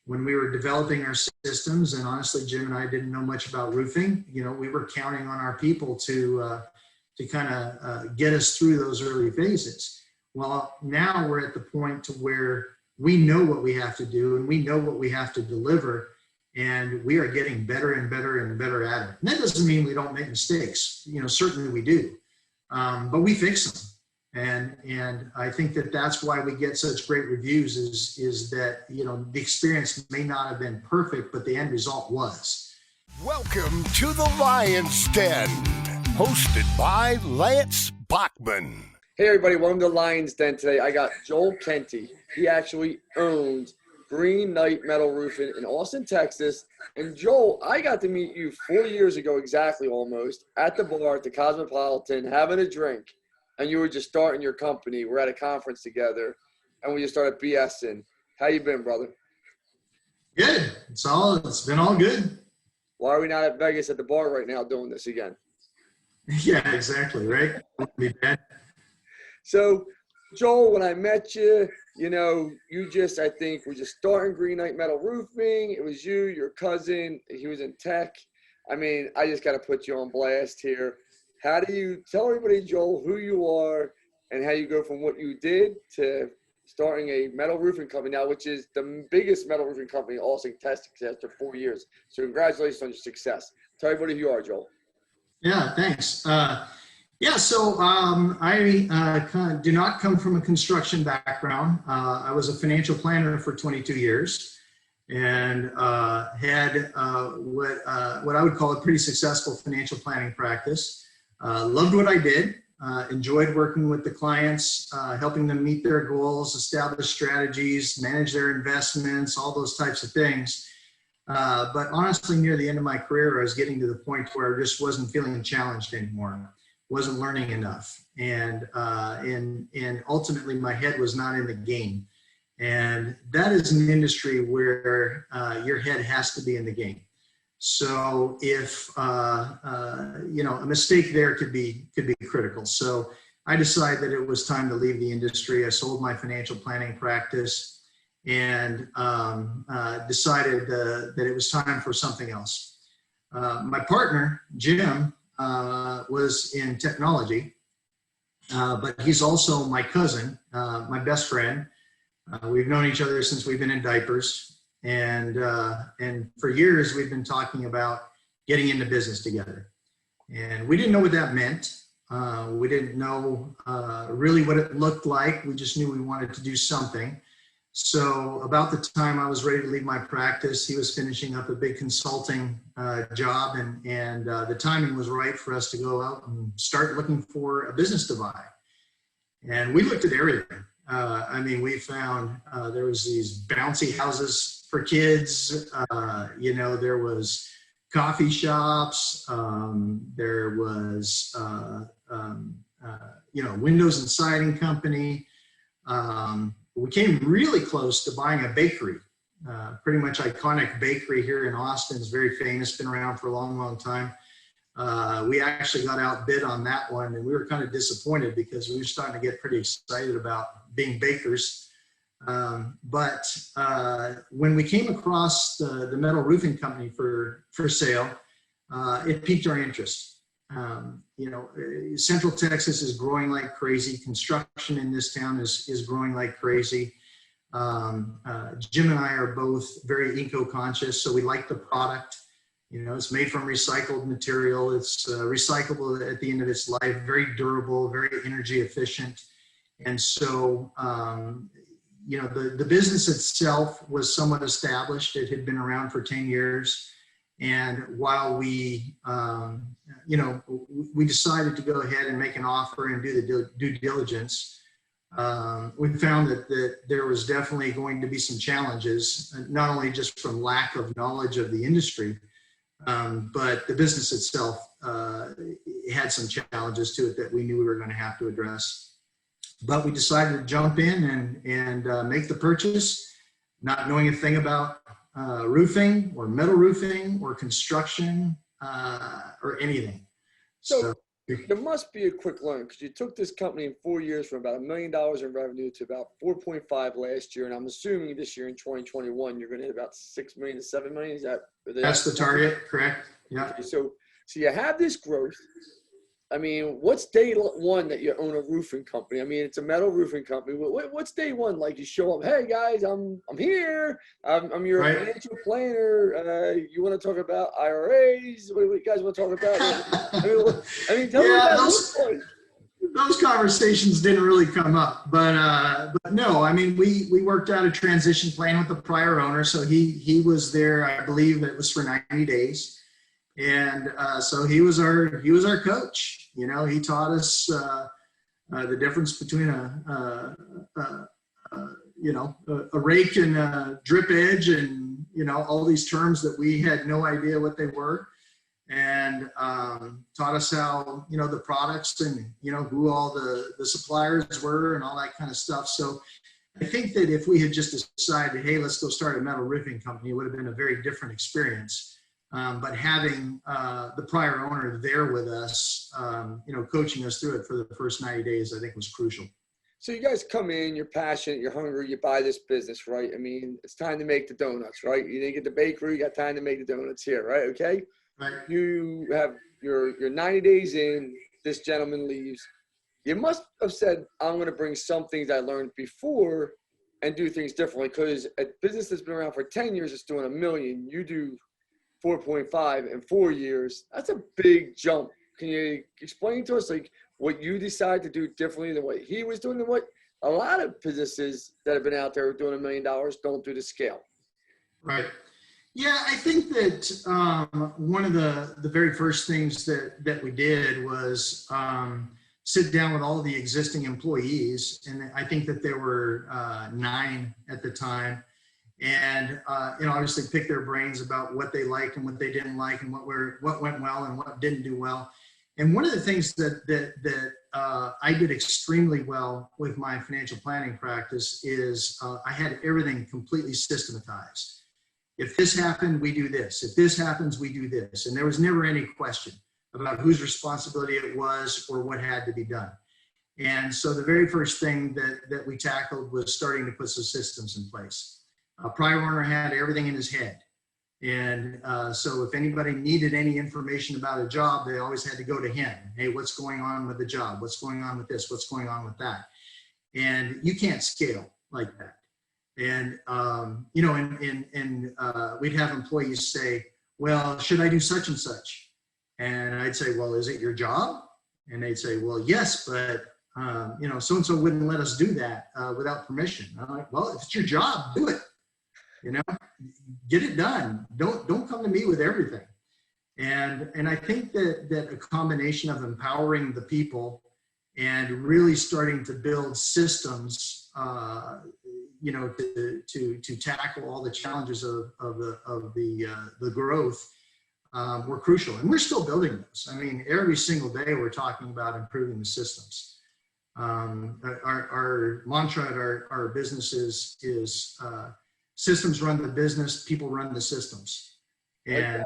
when we were developing our systems, and honestly, Jim and I didn't know much about roofing, we were counting on our people to kind of get us through those early phases. Well, now we're at the point to where we know what we have to do and we know what we have to deliver, and we are getting better and better and better at it. And that doesn't mean we don't make mistakes. Certainly we do, but we fix them. And I think that that's why we get such great reviews is that, the experience may not have been perfect, but the end result was. Welcome to the Lion's Den, hosted by Lance Bachman. Hey everybody, welcome to Lion's Den. Today I got Joel Kenty. He actually owns Green Knight Metal Roofing in Austin, Texas. And Joel, I got to meet you 4 years ago exactly almost at the bar at the Cosmopolitan having a drink. And you were just starting your company. We're at a conference together, and we just started BSing. How you been, brother? Good. It's been all good. Why are we not at Vegas at the bar right now doing this again? Yeah, exactly, right? Be bad. So, Joel, when I met you, you just, I think, were just starting Green Knight Metal Roofing. It was you, your cousin. He was in tech. I mean, I just got to put you on blast here. How do you tell everybody, Joel, who you are and how you go from what you did to starting a metal roofing company now, which is the biggest metal roofing company in Austin, Texas, after 4 years. So congratulations on your success. Tell everybody who you are, Joel. Yeah, thanks. So I do not come from a construction background. I was a financial planner for 22 years and had what I would call a pretty successful financial planning practice. Loved what I did, enjoyed working with the clients, helping them meet their goals, establish strategies, manage their investments, all those types of things. But honestly, near the end of my career, I was getting to the point where I just wasn't feeling challenged anymore, wasn't learning enough. And ultimately my head was not in the game. And that is an industry where your head has to be in the game. So if, a mistake there could be critical. So I decided that it was time to leave the industry. I sold my financial planning practice and decided that it was time for something else. My partner, Jim, was in technology, but he's also my cousin, my best friend. We've known each other since we've been in diapers. And for years, we've been talking about getting into business together. And we didn't know what that meant. We didn't know really what it looked like. We just knew we wanted to do something. So about the time I was ready to leave my practice, he was finishing up a big consulting job. And the timing was right for us to go out and start looking for a business to buy. And we looked at everything. We found there was these bouncy houses for kids. There was coffee shops. There was, windows and siding company. We came really close to buying a bakery, pretty much iconic bakery here in Austin. It's very famous, been around for a long, long time. We actually got outbid on that one, and we were kind of disappointed because we were starting to get pretty excited about being bakers. But when we came across the metal roofing company for sale, it piqued our interest. Central Texas is growing like crazy. Construction in this town is growing like crazy. Jim and I are both very eco-conscious, so we like the product. It's made from recycled material. It's recyclable at the end of its life, very durable, very energy efficient. And so, the business itself was somewhat established. It had been around for 10 years. And while we decided to go ahead and make an offer and do the due diligence, we found that there was definitely going to be some challenges, not only just from lack of knowledge of the industry, but the business itself had some challenges to it that we knew we were going to have to address. But we decided to jump in and make the purchase, not knowing a thing about roofing or metal roofing or construction or anything. So there must be a quick learn because you took this company in 4 years from about $1 million in revenue to about 4.5 last year. And I'm assuming this year in 2021, you're going to hit about 6 million to 7 million. Is that? That's the target, correct? Yeah. Okay, so you have this growth. I mean, what's day one that you own a roofing company? I mean, it's a metal roofing company. What's day one like? You show up, hey guys, I'm here. I'm your Right. financial planner. You want to talk about IRAs? What do you guys want to talk about? I mean, tell me Yeah, about those- those. Those conversations didn't really come up, but no, I mean, we worked out a transition plan with the prior owner. So he was there, I believe it was for 90 days. And so he was our coach. You know, he taught us the difference between a rake and a drip edge, and all these terms that we had no idea what they were, and taught us how the products and who all the suppliers were and all that kind of stuff. So I think that if we had just decided, hey, let's go start a metal roofing company, it would have been a very different experience. But having the prior owner there with us, coaching us through it for the first 90 days, I think was crucial. So you guys come in, you're passionate, you're hungry, you buy this business, right? I mean, it's time to make the donuts, right? You didn't get the bakery, you got time to make the donuts here, right? Okay. Right. You have your 90 days in, this gentleman leaves. You must have said, I'm going to bring some things I learned before and do things differently, because a business that's been around for 10 years is doing $1 million. You do 4.5 in 4 years. That's a big jump. Can you explain to us like what you decided to do differently than what he was doing, and what a lot of businesses that have been out there doing $1 million don't do to scale? Right. Yeah, I think that one of the very first things that we did was sit down with all of the existing employees, and I think that there were 9 at the time. And obviously pick their brains about what they liked and what they didn't like, and what went well and what didn't do well. And one of the things that I did extremely well with my financial planning practice is I had everything completely systematized. If this happened, we do this. If this happens, we do this. And there was never any question about whose responsibility it was or what had to be done. And so the very first thing that we tackled was starting to put some systems in place. Prior owner had everything in his head. And so if anybody needed any information about a job, they always had to go to him. Hey, what's going on with the job? What's going on with this? What's going on with that? And you can't scale like that. And, we'd have employees say, well, should I do such and such? And I'd say, well, is it your job? And they'd say, well, yes, but so-and-so wouldn't let us do that without permission. I'm like, well, if it's your job, do it. Get it done. Don't come to me with everything. And I think that a combination of empowering the people and really starting to build systems, to tackle all the challenges of the growth were crucial. And we're still building those. I mean, every single day we're talking about improving the systems. Our mantra at our business is systems run the business, people run the systems. And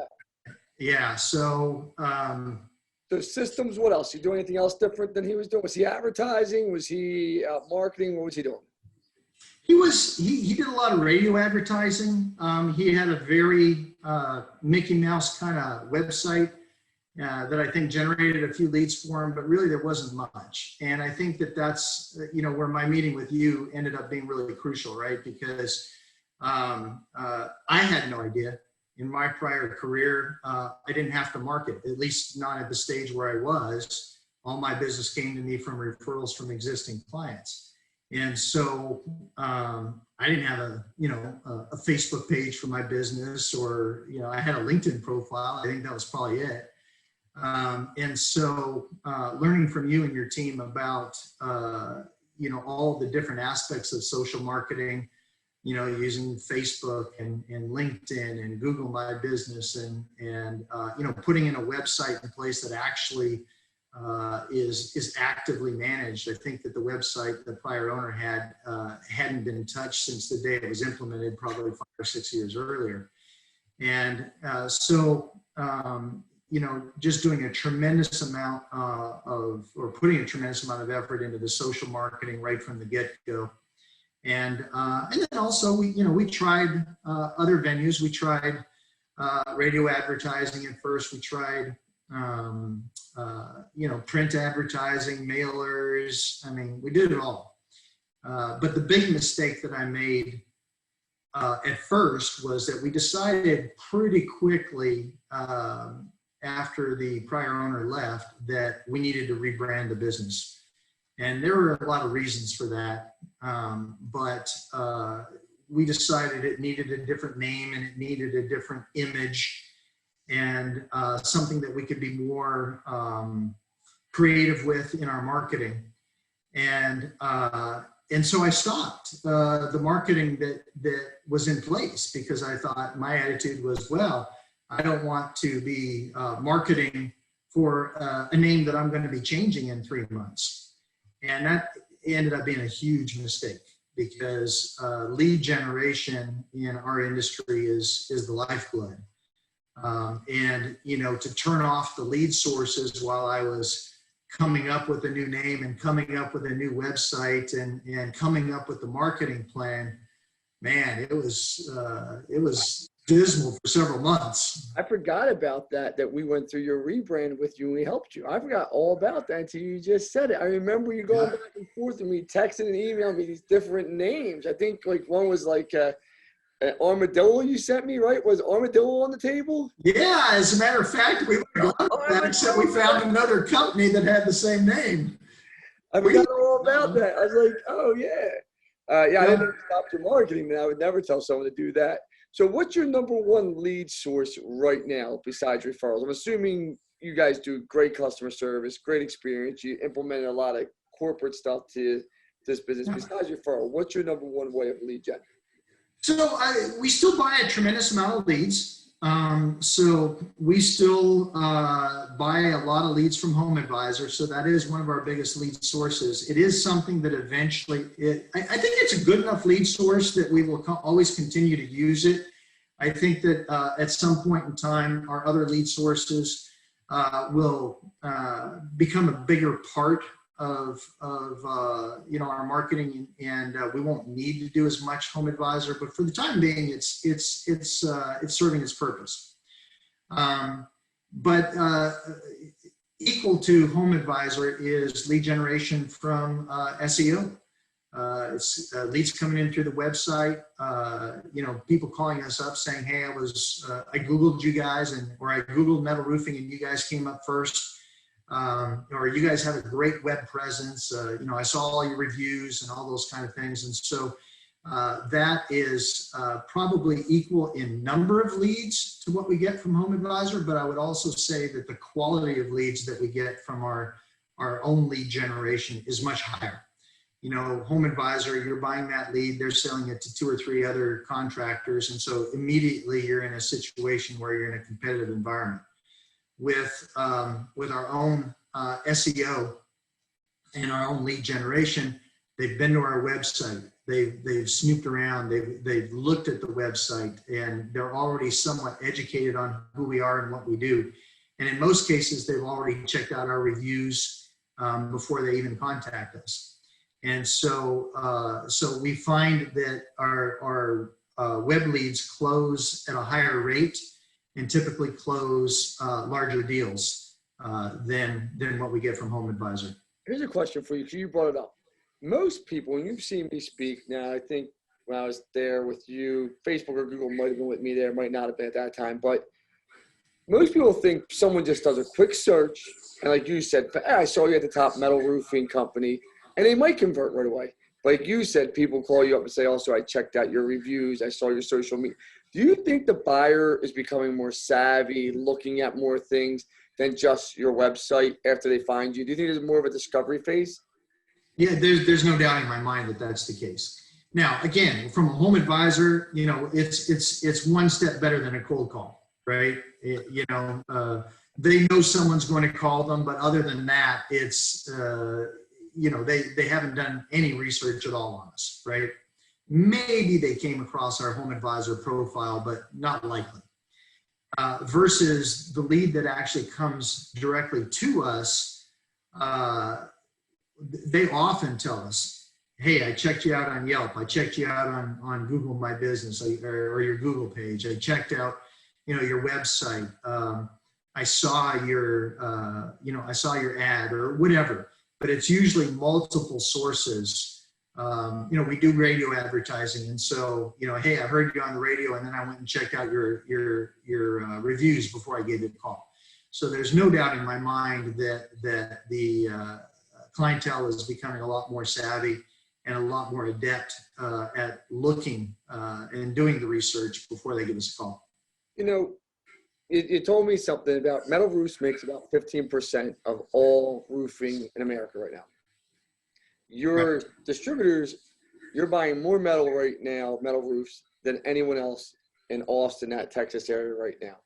yeah, so the systems, what else? You do anything else different than he was doing? Was he advertising? Was he marketing? What was he doing? He did a lot of radio advertising. He had a very Mickey Mouse kind of website that I think generated a few leads for him, but really there wasn't much. And I think that's where my meeting with you ended up being really crucial, right? Because I had no idea. In my prior career, I didn't have to market, at least not at the stage where I was. All my business came to me from referrals from existing clients. And so I didn't have a Facebook page for my business, or, I had a LinkedIn profile. I think that was probably it. And so learning from you and your team about, all the different aspects of social marketing, using Facebook and LinkedIn and Google My Business and putting in a website in place that actually is actively managed. I think that the website the prior owner had hadn't been touched since the day it was implemented, probably 5 or 6 years earlier. And just doing a tremendous amount or putting a tremendous amount of effort into the social marketing right from the get-go. And then also we tried other venues. We tried radio advertising at first. We tried print advertising, mailers. I mean, we did it all. But the big mistake that I made at first was that we decided pretty quickly after the prior owner left that we needed to rebrand the business. And there were a lot of reasons for that. But we decided it needed a different name and it needed a different image and something that we could be more creative with in our marketing. And so I stopped the marketing that was in place because I thought my attitude was, well, I don't want to be marketing for a name that I'm going to be changing in 3 months. And that ended up being a huge mistake because lead generation in our industry is the lifeblood. And, to turn off the lead sources while I was coming up with a new name and coming up with a new website and coming up with the marketing plan, man, it was dismal for several months. I forgot about that we went through your rebrand with you and we helped you. I forgot all about that until you just said it. I remember you going back and forth with me, texting and emailing me these different names. I think one was an armadillo you sent me, right? Was armadillo on the table? Yeah, as a matter of fact, we were going with that, except we found another company that had the same name. I forgot all about that. I was like, oh yeah. I didn't stop your marketing, then I would never tell someone to do that. So what's your number one lead source right now besides referrals? I'm assuming you guys do great customer service, great experience. You implemented a lot of corporate stuff to this business. Besides referral, what's your number one way of lead gen? So we still buy a tremendous amount of leads. So we still buy a lot of leads from Home Advisor. So that is one of our biggest lead sources. It is something that eventually, I think it's a good enough lead source that we will always continue to use it. I think that at some point in time, our other lead sources will become a bigger part of our marketing, and we won't need to do as much Home Advisor, but for the time being, it's serving its purpose. But equal to Home Advisor is lead generation from SEO. It's leads coming in through the website. People calling us up saying, "Hey, I Googled you guys, or I Googled metal roofing, and you guys came up first." Or you guys have a great web presence. I saw all your reviews and all those kind of things. And so that is probably equal in number of leads to what we get from Home Advisor. But I would also say that the quality of leads that we get from our own lead generation is much higher. Home Advisor, you're buying that lead, they're selling it to 2 or 3 other contractors. And so immediately you're in a situation where you're in a competitive environment. With our own SEO and our own lead generation, they've been to our website. They've snooped around. They've looked at the website, and they're already somewhat educated on who we are and what we do. And in most cases, they've already checked out our reviews before they even contact us. And so we find that our web leads close at a higher rate and typically close larger deals than what we get from Home Advisor. Here's a question for you, because you brought it up. Most people, and you've seen me speak now, I think when I was there with you, Facebook or Google might have been with me there, might not have been at that time, but most people think someone just does a quick search, and like you said, I saw you at the top metal roofing company, and they might convert right away. Like you said, people call you up and say, also, I checked out your reviews, I saw your social media. Do you think the buyer is becoming more savvy, looking at more things than just your website after they find you? Do you think there's more of a discovery phase? Yeah, there's no doubt in my mind that that's the case. Now, again, from a Home Advisor, it's one step better than a cold call, right? They know someone's going to call them, but other than that, it's they haven't done any research at all on us, right? Maybe they came across our Home Advisor profile, but not likely. versus the lead that actually comes directly to us. They often tell us, hey, I checked you out on Yelp. I checked you out on Google My Business or your Google page. I checked out, your website. I saw your, I saw your ad or whatever, but it's usually multiple sources. We do radio advertising. And so, hey, I heard you on the radio and then I went and checked out your reviews before I gave you the call. So there's no doubt in my mind that the clientele is becoming a lot more savvy and a lot more adept at looking and doing the research before they give us a call. You told me something about Metal Roofs makes about 15% of all roofing in America right now. Your distributors, you're buying more metal right now, metal roofs, than anyone else in Austin, that Texas area right now.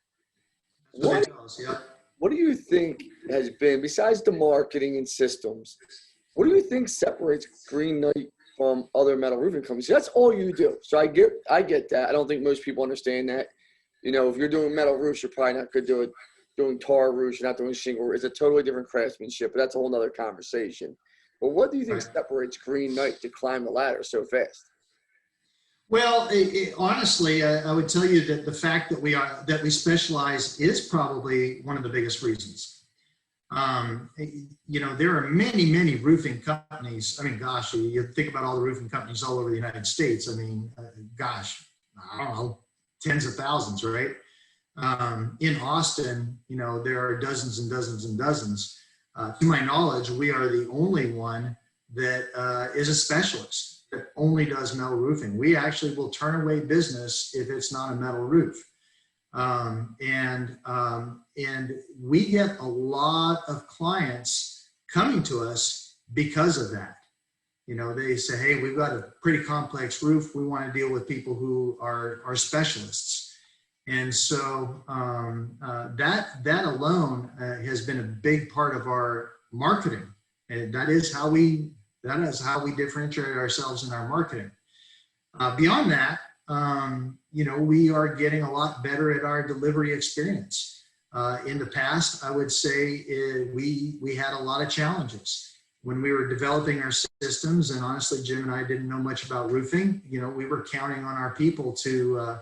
What do you think has been, besides the marketing and systems, what do you think separates Green Knight from other metal roofing companies? That's all you do. So I get that. I don't think most people understand that. If you're doing metal roofs, you're probably not good doing tar roofs. You're not doing shingle. It's a totally different craftsmanship, but that's a whole nother conversation. But what do you think separates Green Knight to climb the ladder so fast? Well, honestly, I would tell you that the fact that we specialize is probably one of the biggest reasons. There are many, many roofing companies. I mean, gosh, you think about all the roofing companies all over the United States. I mean, I don't know, tens of thousands, right? In Austin, there are dozens and dozens and dozens. To my knowledge, we are the only one that is a specialist that only does metal roofing. We actually will turn away business if it's not a metal roof. And we get a lot of clients coming to us because of that. They say, hey, we've got a pretty complex roof. We want to deal with people who are specialists. And so that alone has been a big part of our marketing. And that is how we differentiate ourselves in our marketing. Beyond that, we are getting a lot better at our delivery experience. In the past, I would say we had a lot of challenges when we were developing our systems. And honestly, Jim and I didn't know much about roofing. We were counting on our people to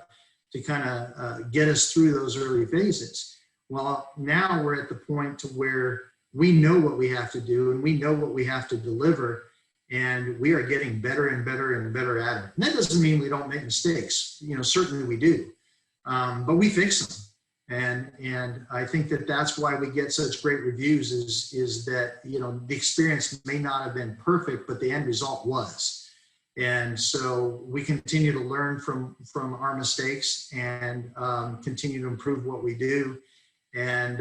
kind of get us through those early phases. Well, now we're at the point to where we know what we have to do and we know what we have to deliver, and we are getting better and better and better at it. And that doesn't mean we don't make mistakes. Certainly we do, but we fix them. And I think that that's why we get such great reviews is that, the experience may not have been perfect, but the end result was. And so we continue to learn from our mistakes and continue to improve what we do and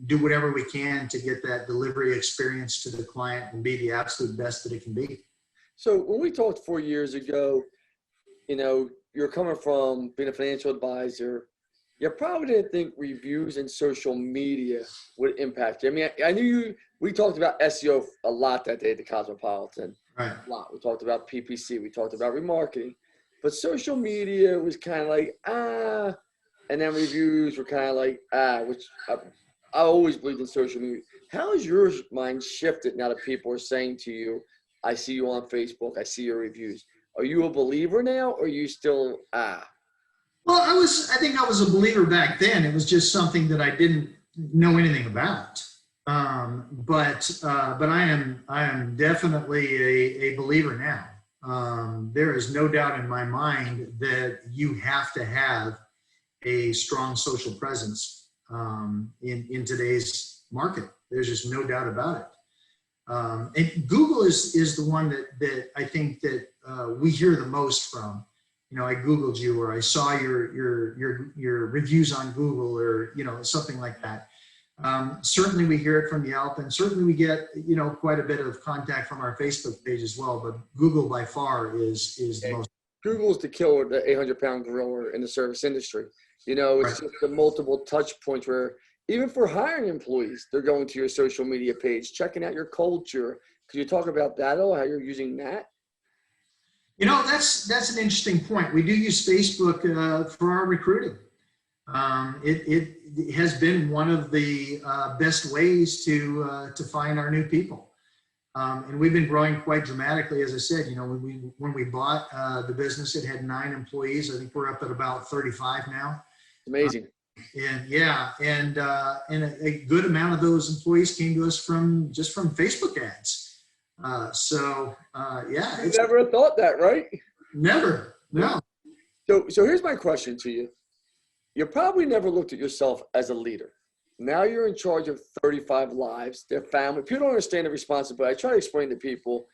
do whatever we can to get that delivery experience to the client and be the absolute best that it can be. So when we talked 4 years ago, you're coming from being a financial advisor. You probably didn't think reviews and social media would impact you. I mean, I knew we talked about SEO a lot that day at the Cosmopolitan. Right. A lot. We talked about PPC. We talked about remarketing. But social media was kind of like, and then reviews were kind of like, which I always believed in social media. How has your mind shifted now that people are saying to you, I see you on Facebook, I see your reviews. Are you a believer now, or are you still, Well, I think I was a believer back then. It was just something that I didn't know anything about. But I am definitely a believer now. There is no doubt in my mind that you have to have a strong social presence in today's market. There's just no doubt about it. And Google is the one that I think that we hear the most from. I Googled you, or I saw your reviews on Google, or something like that. Certainly we hear it from Yelp, and certainly we get quite a bit of contact from our Facebook page as well. But Google by far is the most. Google's the killer, the 800-pound gorilla in the service industry. It's Right. just the multiple touch points where even for hiring employees, they're going to your social media page, checking out your culture. Could you talk about that, how you're using that? That's an interesting point. We do use Facebook for our recruiting. It has been one of the best ways to find our new people. And we've been growing quite dramatically. As I said, when we bought the business, it had 9 employees. I think we're up at about 35 now. Amazing. And a good amount of those employees came to us from Facebook ads. You never have thought that, right? Never, no. So here's my question to you. You probably never looked at yourself as a leader. Now you're in charge of 35 lives, their family. People don't understand the responsibility. I try to explain to people.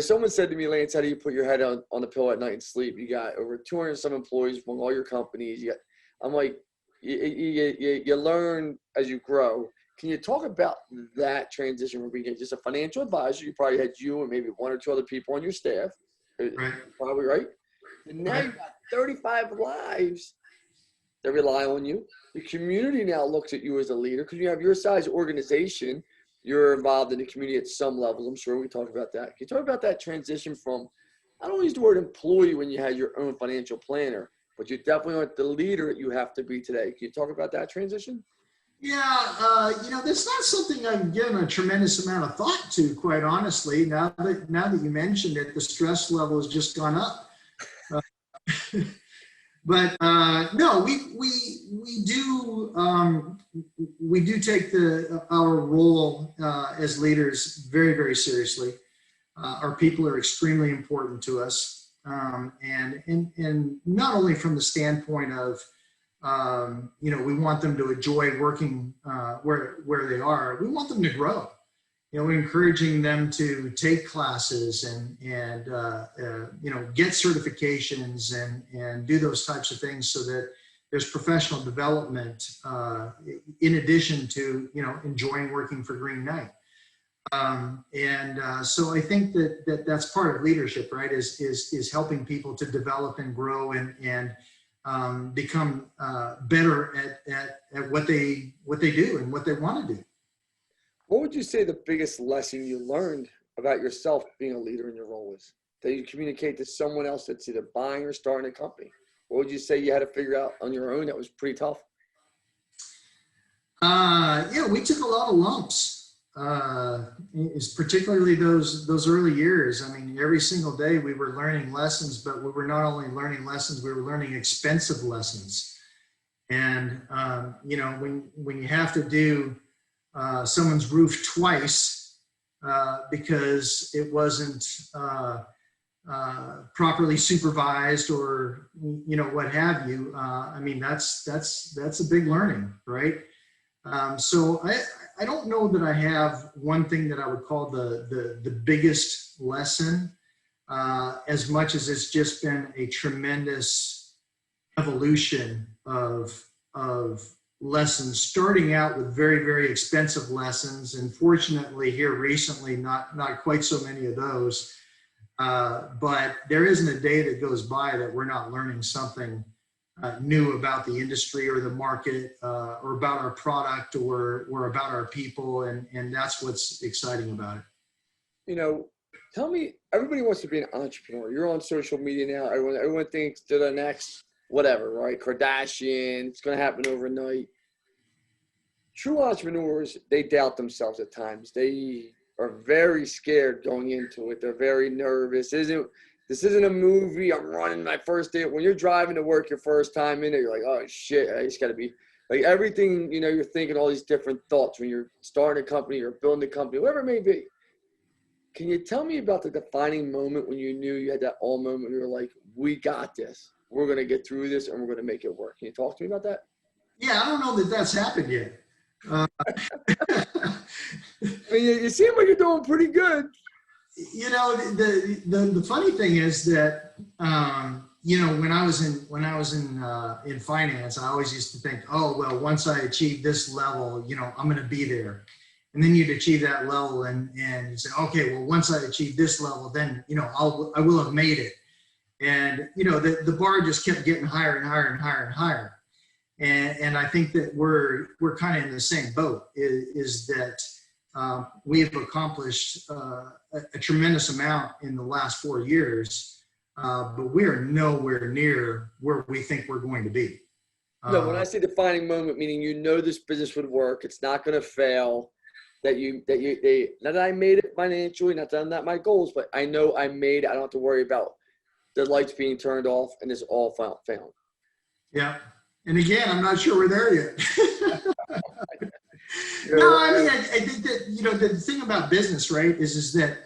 Someone said to me, Lance, how do you put your head on the pillow at night and sleep? You got over 200 and some employees among all your companies. I'm like, you learn as you grow. Can you talk about that transition where we get just a financial advisor? You probably had you and maybe 1 or 2 other people on your staff. Right. Probably right. And now you've got 35 lives that rely on you. The community now looks at you as a leader because you have your size organization. You're involved in the community at some levels. I'm sure we talk about that. Can you talk about that transition from, I don't use the word employee when you had your own financial planner, but you definitely aren't the leader that you have to be today. Can you talk about that transition? Yeah, that's not something I've given a tremendous amount of thought to, quite honestly. Now that you mentioned it, the stress level has just gone up. But no, we do take our role as leaders very, very seriously. Our people are extremely important to us, and not only from the standpoint of we want them to enjoy working where they are. We want them to grow. We're encouraging them to take classes and get certifications and do those types of things so that there's professional development in addition to enjoying working for Green Knight. So I think that's part of leadership, right? Is helping people to develop and grow and become better at what they do and what they want to do. What would you say the biggest lesson you learned about yourself being a leader in your role is? That you communicate to someone else that's either buying or starting a company? What would you say you had to figure out on your own that was pretty tough? We took a lot of lumps, particularly those early years. I mean, every single day we were learning lessons, but we were not only learning lessons, we were learning expensive lessons. And, when you have to do someone's roof twice because it wasn't properly supervised or what have you. I mean that's a big learning, right? So I don't know that I have one thing that I would call the biggest lesson, as much as it's just been a tremendous evolution of lessons, starting out with very, very expensive lessons. And fortunately here recently, not quite so many of those. But there isn't a day that goes by that we're not learning something new about the industry or the market, or about our product or about our people. And that's what's exciting about it. Tell me, everybody wants to be an entrepreneur. You're on social media now. Everyone thinks they're the next whatever, right? Kardashian, it's going to happen overnight. True entrepreneurs, they doubt themselves at times. They are very scared going into it. They're very nervous. This isn't a movie. I'm running my first day. When you're driving to work your first time in there, you're like, oh shit, I just got to be like everything, you're thinking all these different thoughts when you're starting a company or building a company, whatever it may be. Can you tell me about the defining moment when you knew you had that all moment? You were like, we got this. We're going to get through this and we're going to make it work. Can you talk to me about that? Yeah, I don't know that that's happened yet. I mean, you seem like you're doing pretty good. The funny thing is that, when I was in finance, I always used to think, oh, well, once I achieve this level, I'm going to be there. And then you'd achieve that level and you say, okay, well, once I achieve this level, then, I will have made it. And, the bar just kept getting higher and higher and higher and higher. And I think that we're kind of in the same boat is that we have accomplished a tremendous amount in the last 4 years, but we are nowhere near where we think we're going to be. No, when I say defining moment, meaning you know this business would work, it's not going to fail. Not that I made it financially, not that I'm not my goals, but I know I made it. I don't have to worry about the lights being turned off and it's all found. Yeah. And again, I'm not sure we're there yet. No, I mean, I think that, you know, the thing about business, right, is that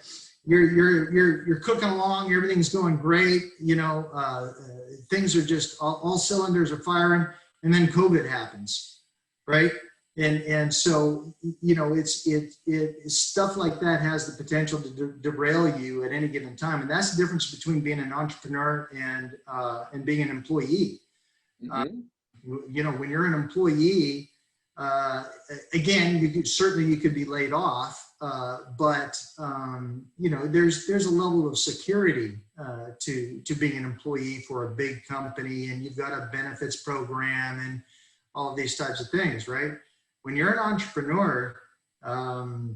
you're cooking along, everything's going great, you know, things are just all cylinders are firing, and then COVID happens, right? And so, you know, it's stuff like that has the potential to derail you at any given time, and that's the difference between being an entrepreneur and being an employee. Mm-hmm. You know, when you're an employee, again, you could be laid off, but you know, there's a level of security to being an employee for a big company, and you've got a benefits program and all of these types of things, right? When you're an entrepreneur,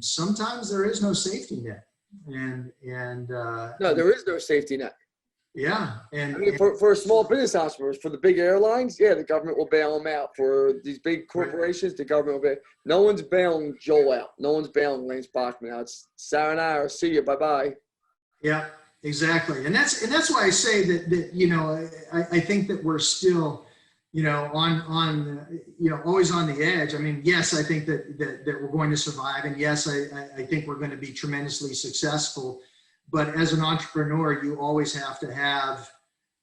sometimes there is no safety net, and No, there is no safety net. yeah, and I mean, for small business entrepreneurs, for the big airlines, yeah, the government will bail them out. For these big corporations, the government will bail. No one's bailing Joel out. No one's bailing Lance Bachman out. It's Sarah and I are see you. Bye bye. yeah, exactly, and that's why I say that you know, I think that we're still, you know, on you know, always on the edge. I mean, yes, I think that we're going to survive, and yes, I think we're going to be tremendously successful. But as an entrepreneur, you always have to have,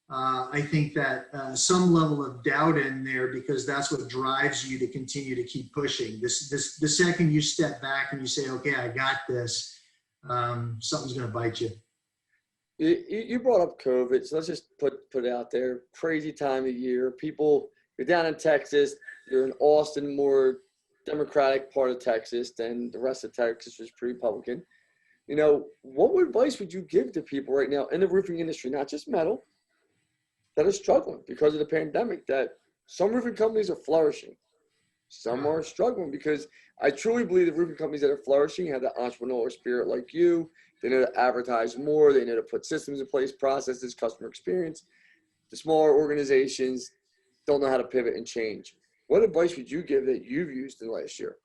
I think that some level of doubt in there, because that's what drives you to continue to keep pushing. The second you step back and you say, okay, I got this, something's going to bite you. You brought up COVID, so let's just put it out there. Crazy time of year. People, you're down in Texas. You're in Austin, more Democratic part of Texas than the rest of Texas, which is pretty Republican. You know, what advice would you give to people right now in the roofing industry, not just metal, that are struggling because of the pandemic? That some roofing companies are flourishing, some are struggling, because I truly believe the roofing companies that are flourishing have the entrepreneurial spirit like you. They know to advertise more. They know to put systems in place, processes, customer experience. The smaller organizations don't know how to pivot and change. What advice would you give that you've used in the last year?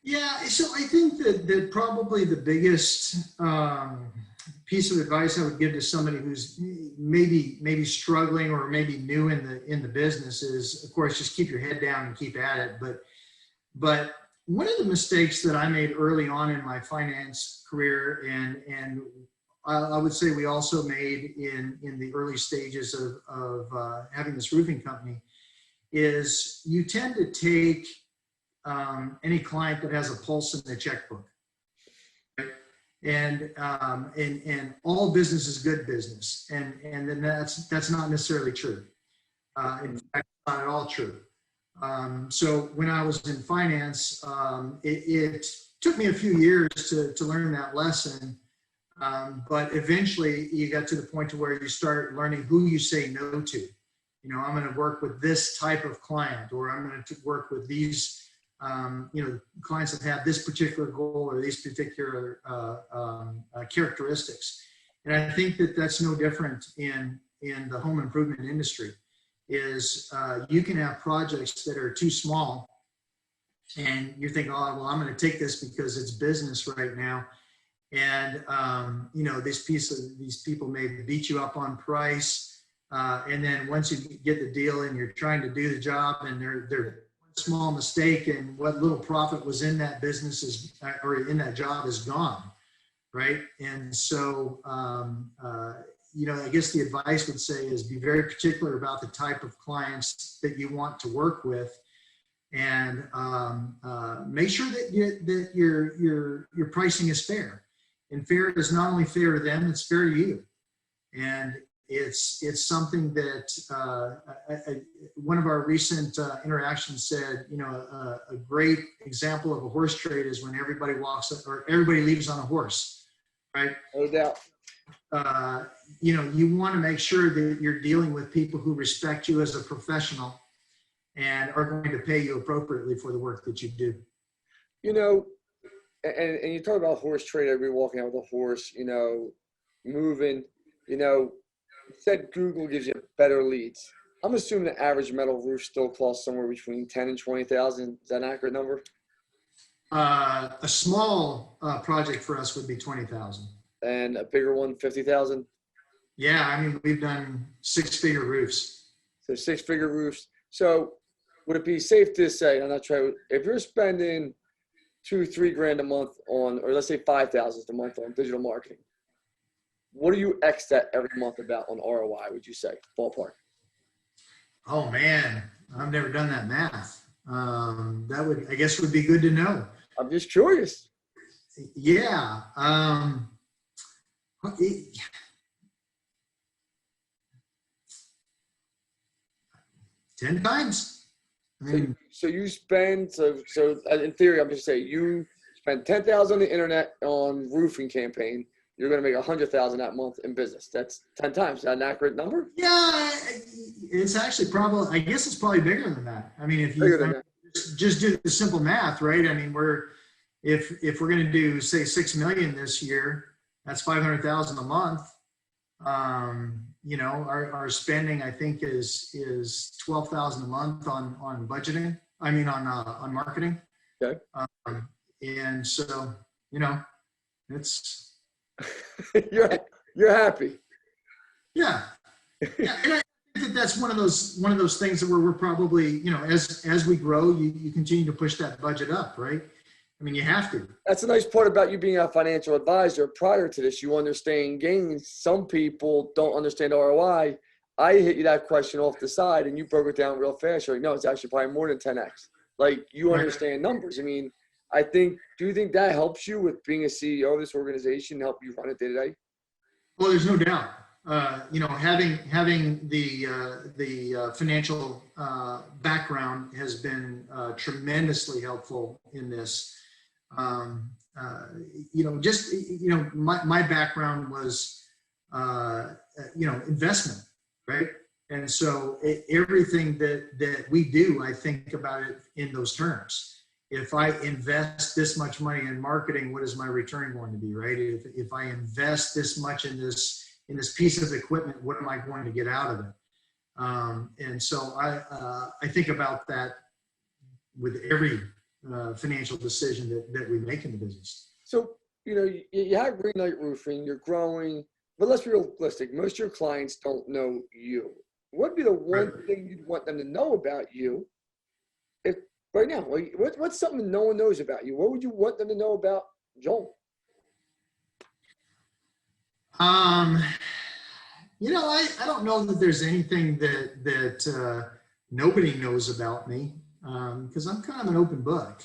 Yeah, so I think that probably the biggest piece of advice I would give to somebody who's maybe struggling or maybe new in the business is, of course, just keep your head down and keep at it. But one of the mistakes that I made early on in my finance career, and I would say we also made in the early stages of having this roofing company, is you tend to take any client that has a pulse in their checkbook, right? And all business is good business, and then that's not necessarily true. In fact, not at all true. So when I was in finance, it took me a few years to learn that lesson, but eventually you got to the point to where you start learning who you say no to. You know, I'm going to work with this type of client, or I'm going to work with these you know, clients that have this particular goal or these particular characteristics. And I think that that's no different in the home improvement industry. Is you can have projects that are too small, and you're thinking, oh, well, I'm going to take this because it's business right now. And you know, these people may beat you up on price, and then once you get the deal and you're trying to do the job, and they're small mistake, and what little profit was in that business or in that job is gone, right? And so, you know, I guess the advice would say is be very particular about the type of clients that you want to work with, and make sure that your pricing is fair. And fair is not only fair to them; it's fair to you. And it's something that one of our recent interactions said, you know, a great example of a horse trade is when everybody leaves on a horse, right? No doubt. You know, you want to make sure that you're dealing with people who respect you as a professional and are going to pay you appropriately for the work that you do. You know, and you talk about horse trade, everybody walking out with a horse, you know, moving, you know, said Google gives you better leads. I'm assuming the average metal roof still costs somewhere between 10 and 20,000. Is that an accurate number? A small project for us would be 20,000. And a bigger one, 50,000. Yeah, I mean, we've done six-figure roofs. So 6-figure roofs. So would it be safe to say, I'm not trying, if you're spending $2-3 grand a month on, or let's say 5,000 a month on digital marketing, what do you X that every month about on ROI, would you say, ballpark? Oh man, I've never done that math. That would, I guess, would be good to know. I'm just curious. Yeah. 10 times. I mean, So you spend, so in theory, I'm just saying, you spend 10,000 on the internet on roofing campaign. You're going to make 100,000 that month in business. That's 10 times. Is that an accurate number? yeah, it's actually probably, I guess it's probably bigger than that. I mean, if Bigger than you that. just do the simple math, right? I mean, if we're going to do, say, 6 million this year, that's 500,000 a month. You know, our spending, I think, is 12,000 a month on budgeting. I mean, on marketing. Okay. And so, you know, it's, You're happy. yeah. Yeah. And I think that that's one of those things that we're probably, you know, as we grow, you continue to push that budget up, right? I mean, you have to. That's a nice part about you being a financial advisor. Prior to this, you understand gains. Some people don't understand ROI. I hit you that question off the side and you broke it down real fast. You're like, no, it's actually probably more than 10x. Like, you Right. understand numbers. I mean, do you think that helps you with being a CEO of this organization, help you run it day to day? Well, there's no doubt. You know, having the financial background has been tremendously helpful in this. You know, just, you know, my background was, you know, investment, right? And so everything that we do, I think about it in those terms. If I invest this much money in marketing, what is my return going to be, right? If I invest this much in this piece of equipment, what am I going to get out of it? And so I think about that with every financial decision that we make in the business. So, you know, you have Green Knight Roofing, you're growing, but let's be realistic. Most of your clients don't know you. What would be the one Right. thing you'd want them to know about you? If right now, what's something no one knows about you? What would you want them to know about Joel? You know, I don't know that there's anything that nobody knows about me, because I'm kind of an open book.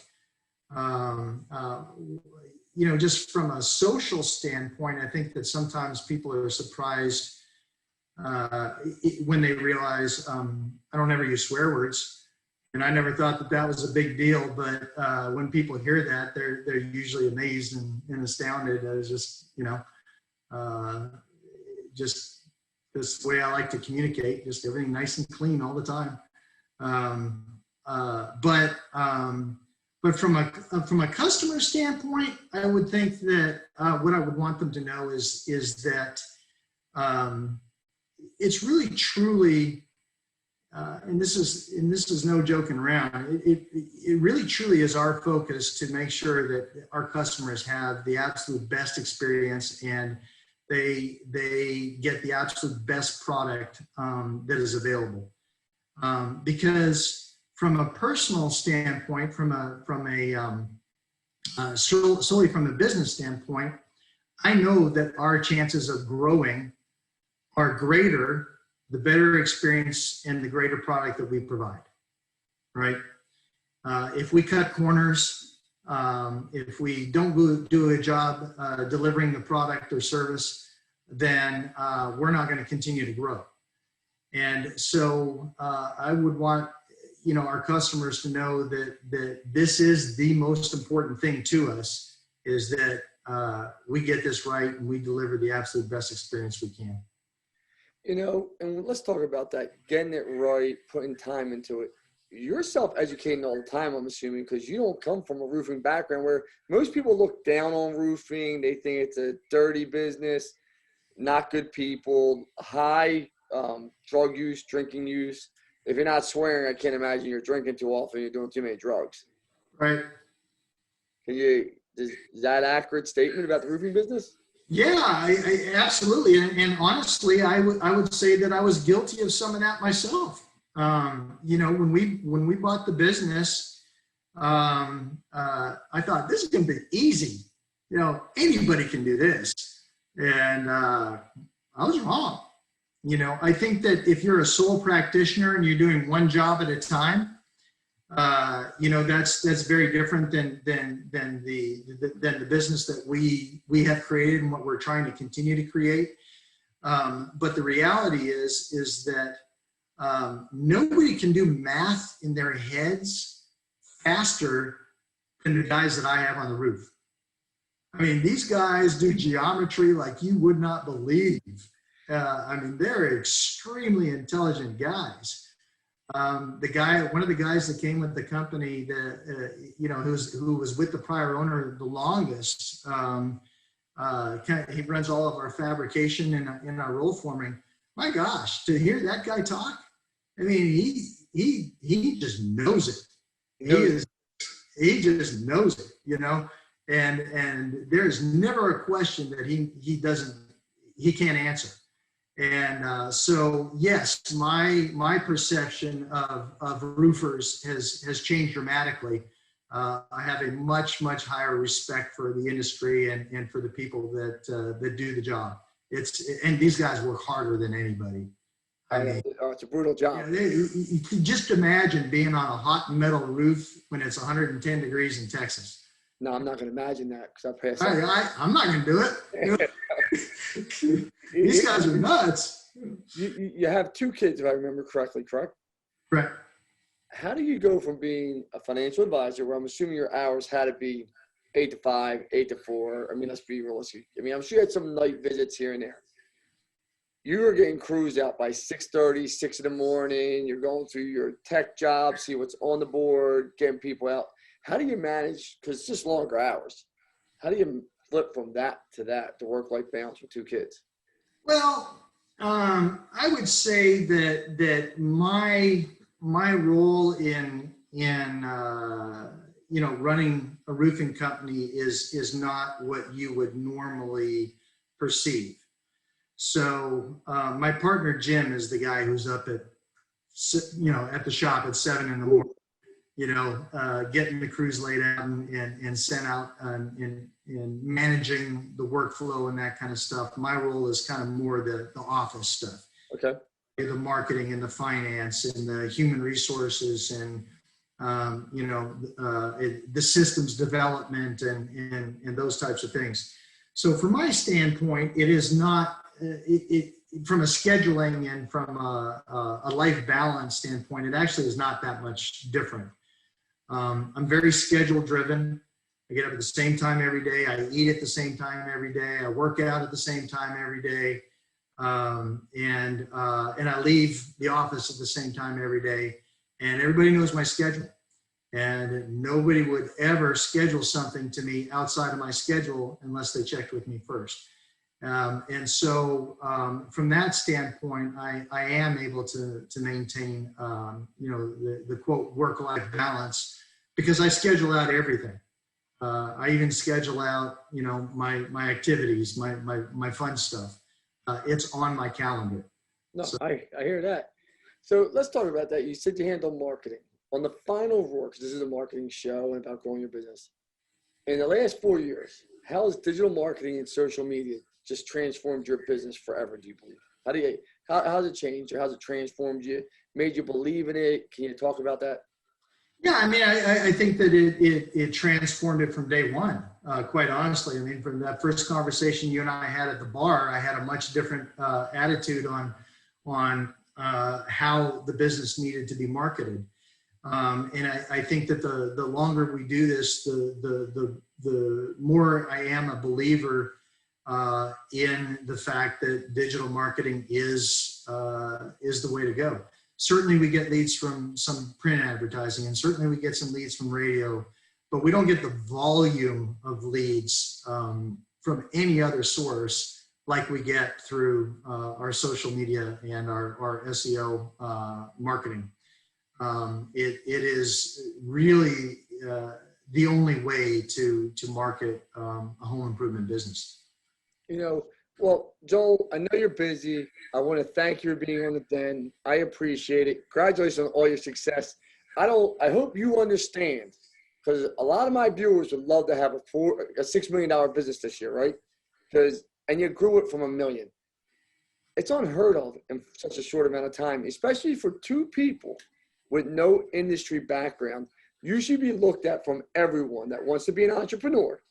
You know, just from a social standpoint, I think that sometimes people are surprised when they realize I don't ever use swear words. And I never thought that was a big deal, but when people hear that, they're usually amazed and astounded. It's just, you know, just this way I like to communicate, just everything nice and clean all the time. But from a customer standpoint, I would think that what I would want them to know is that it's really truly. And this is no joking around. It really truly is our focus to make sure that our customers have the absolute best experience and they get the absolute best product that is available. Because from a personal standpoint, solely from a business standpoint, I know that our chances of growing are greater the better experience and the greater product that we provide, right? If we cut corners, if we don't do a job delivering the product or service, then we're not going to continue to grow. And so I would want, you know, our customers to know that this is the most important thing to us, is that we get this right and we deliver the absolute best experience we can. You know, and let's talk about that, getting it right, putting time into it. You're self-educating all the time, I'm assuming, because you don't come from a roofing background where most people look down on roofing. They think it's a dirty business, not good people, high drug use, drinking use. If you're not swearing, I can't imagine you're drinking too often. You're doing too many drugs. Right. Is that an accurate statement about the roofing business? Yeah, I absolutely. And honestly, I would say that I was guilty of some of that myself. You know, when we bought the business, I thought this is going to be easy. You know, anybody can do this. And I was wrong. You know, I think that if you're a sole practitioner and you're doing one job at a time, you know, that's very different than the business that we have created and what we're trying to continue to create. But the reality is that nobody can do math in their heads faster than the guys that I have on the roof. I mean, these guys do geometry like you would not believe. I mean, they're extremely intelligent guys. One of the guys that came with the company that, you know, who was with the prior owner the longest, he runs all of our fabrication and our roll forming. My gosh, to hear that guy talk, I mean, he just knows it. He just knows it, you know, and there's never a question that he can't answer. And so, yes, my perception of roofers has changed dramatically. I have a much higher respect for the industry and for the people that do the job. And these guys work harder than anybody. I mean, it's a brutal job. You can just imagine being on a hot metal roof when it's 110 degrees in Texas. No, I'm not going to imagine that because I passed out. I'm not going to do it. These guys are nuts. You have 2 kids, if I remember correctly, correct? Right. How do you go from being a financial advisor, where I'm assuming your hours had to be 8 to 5, 8 to 4? I mean, let's be realistic. I mean, I'm sure you had some night visits here and there. You were getting crews out by 6:30, 6 in the morning. You're going through your tech job, see what's on the board, getting people out. How do you manage, because it's just longer hours, how do you flip from that to work-life balance with 2 kids? Well, I would say that my role in you know, running a roofing company is not what you would normally perceive. So my partner Jim is the guy who's up at the shop at 7 in the morning. You know, getting the crews laid out and sent out and managing the workflow and that kind of stuff. My role is kind of more the office stuff. Okay. The marketing and the finance and the human resources and, you know, the systems development and those types of things. So from my standpoint, it is not, from a scheduling and from a life balance standpoint, it actually is not that much different. I'm very schedule driven. I get up at the same time every day. I eat at the same time every day. I work out at the same time every day. And I leave the office at the same time every day. And everybody knows my schedule. And nobody would ever schedule something to me outside of my schedule unless they checked with me first. And so from that standpoint, I am able to maintain, you know, the quote work-life balance, because I schedule out everything. I even schedule out, you know, my activities, my fun stuff. It's on my calendar. No, so, I hear that. So let's talk about that. You said you handle marketing. On the final roar, because this is a marketing show and about growing your business. In the last 4 years, how has digital marketing and social media just transformed your business forever, do you believe? How's it changed, or how's it transformed you, made you believe in it? Can you talk about that? Yeah, I mean, I think that it transformed it from day one, quite honestly. I mean, from that first conversation you and I had at the bar, I had a much different attitude on how the business needed to be marketed. And I think that the longer we do this, the more I am a believer in the fact that digital marketing is the way to go. Certainly we get leads from some print advertising, and certainly we get some leads from radio, but we don't get the volume of leads from any other source like we get through our social media and our SEO marketing. It is really the only way to market a home improvement business. Well, Joel, I know you're busy. I want to thank you for being on the Den. I appreciate it. Congratulations on all your success. I hope you understand, because a lot of my viewers would love to have a $6 million business this year, right? And you grew it from $1 million. It's unheard of in such a short amount of time, especially for two people with no industry background. You should be looked at from everyone that wants to be an entrepreneur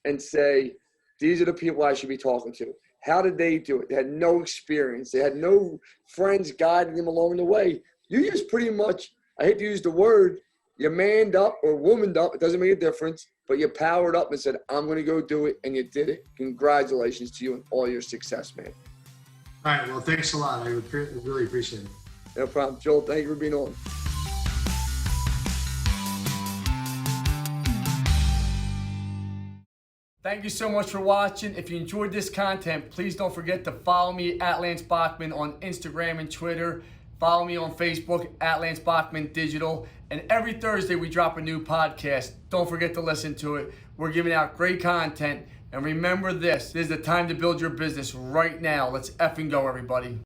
and say, these are the people I should be talking to. How did they do it? They had no experience. They had no friends guiding them along the way. You just pretty much, I hate to use the word, you manned up or womaned up. It doesn't make a difference. But you powered up and said, I'm going to go do it. And you did it. Congratulations to you and all your success, man. All right. Well, thanks a lot. I really appreciate it. No problem. Joel, thank you for being on. Thank you so much for watching. If you enjoyed this content, please don't forget to follow me at Lance Bachman on Instagram and Twitter. Follow me on Facebook at Lance Bachman Digital. And every Thursday we drop a new podcast. Don't forget to listen to it. We're giving out great content. And remember this is the time to build your business right now. Let's effing go, everybody.